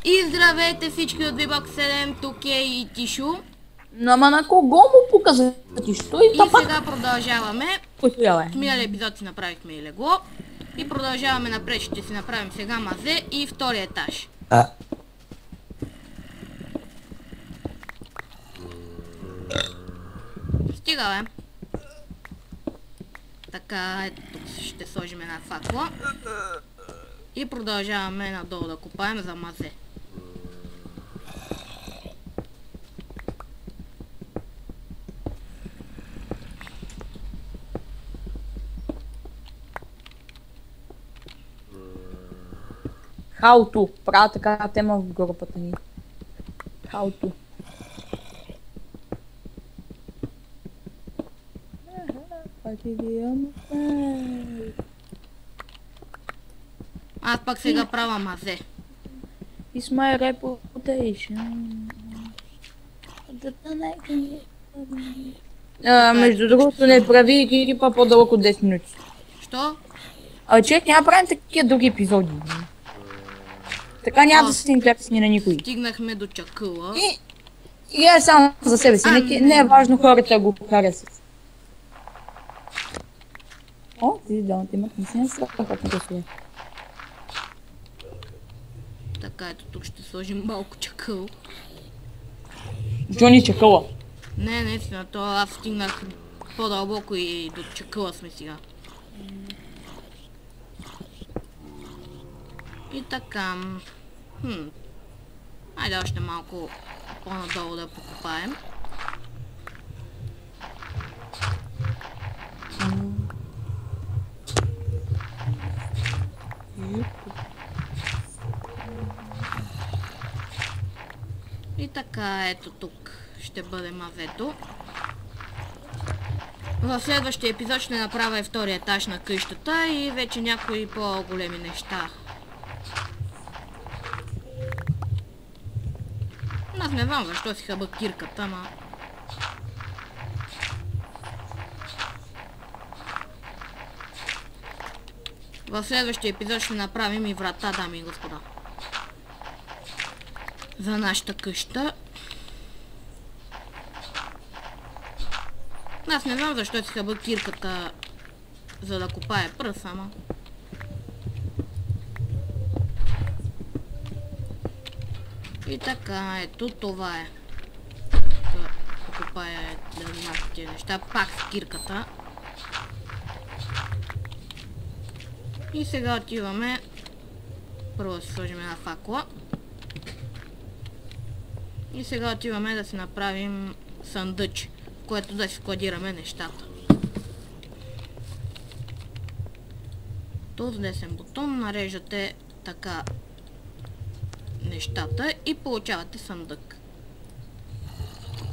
И здравейте всички от VBOX 7, тук е и Тишо. Ама на кого му показа Тишо? И сега продължаваме. В миналия епизод си направихме и легло. И продължаваме напред, ще си направим сега мазе и втория етаж. Стига, бе. Така, ето тук ще сложим една факла. И продължаваме надолу да копаем за мазе. How to. Правя така тема в групата ни. How to. Аз пак сега правя мазе. It's my reputation. Между другото не прави екипа по-дълъг от 10 минути. Що? Човек няма правим такива други епизоди. Така няма да са интересни на никой. Стигнахме до чакъла. И е само за себе си. Не е важно хората го харесат. О, тези двамата имат наистина страхотно гласове. Така, ето тук ще сложим малко чакъл. Джони чакъла. Не, наистина, то аз стигнах по-дълбоко и до чакъла сме сега. И така. Айде още малко по-надолу да покопаем. И така, ето тук ще бъде мазето. В следващия епизод ще направя и втория етаж на къщата и вече някои по-големи неща. Аз не знам защо си хъба кирката, ама... В следващия епизод ще направим и врата, дами и господа. За нашата къща. Аз не знам защо си хъба кирката, за да копае пръс, ама... И така, ето това е. Да покупая тези неща, пак с кирката. И сега отиваме. Първо да си сложим една факла. И сега отиваме да си направим съндъч, в което да си складираме нещата. Този десен бутон нареждате така нещата и получавате съндък,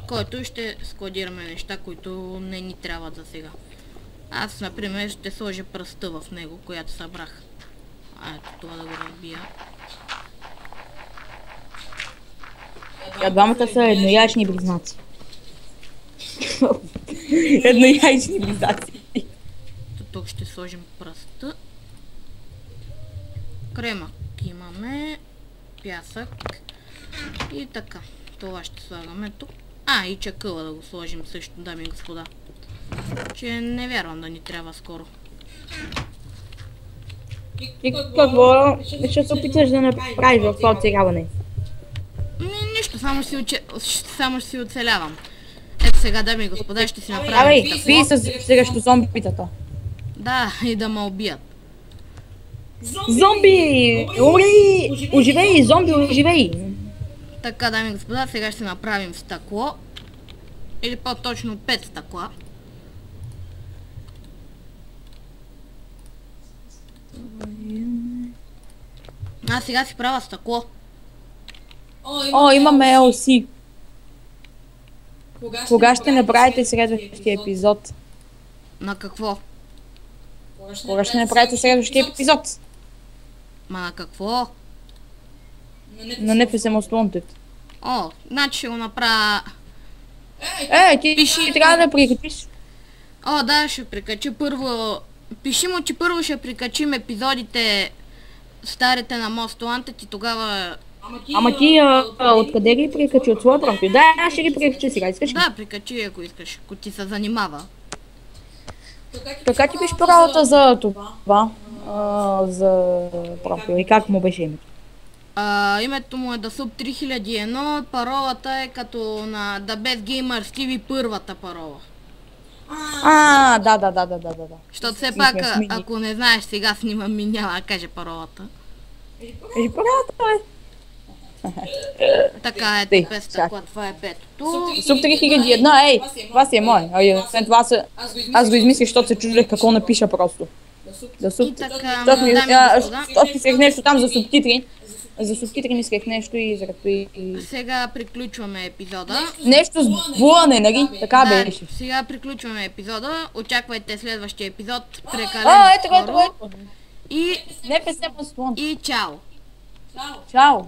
който ще складираме неща, които не ни трябват за сега. Аз, например, ще сложа пръста в него, която събрах. Ето това да го разбия. Двамата са еднояични близнаци. Еднояични близнаци. Тук ще сложим пръста. Кремък имаме. Пясък. И така. Това ще слагаме тук. И чакъла да го сложим също, дами и господа. Че не вярвам да ни трябва скоро. И какво ще се опиташ да направиш в това оцеляване? Нищо, само ще си оцелявам. Ето сега, дами и господа, ще си направим тако. Спи срещу зомбитата. Да, и да ме убият. Зомби! Умри! Оживей! Зомби, оживей! Така, дами и господа, сега ще направим стъкло. Или по-точно 5 стъкла. Сега си правя стъкло. Имаме LC. Кога ще направите следващия епизод? На какво? Кога ще направите следващия епизод? На какво? На NFS Wanted. Значи ще го направя... Ти трябва да прикачиш. Да, ще прикача първо... Пиши му, че първо ще прикачим епизодите старите на Most Wanted и тогава Ама ти откъде ги прикачи? От своя профил? Да, аз ще ги прикачи сега. Искаш ли? Да, прикачи, ако искаш, ако ти се занимава. Така ти беше паролата за това? За профил. И как му беше името? Името му е DaSub 3001, паролата е като на The Best Gamer TV първата парола. Да. Защото все пак, ако не знаеш, сега снимам и няма да каже паролата. Кажи паролата, Така е, Тъй, пестъкла, това е петото. Суп 3001, ей, това си е мой. След това аз го измислих, защото се чудех какво напиша просто. И така, дами и господа. Защото исках нещо там за субтитри. За субтитри мислех нещо и заради... Сега приключваме епизода. Нещо с блъне, нали? Така Да, беше. сега приключваме епизода. Очаквайте следващия епизод прекалено Ето. скоро. И Не песема слон. чао! Чао.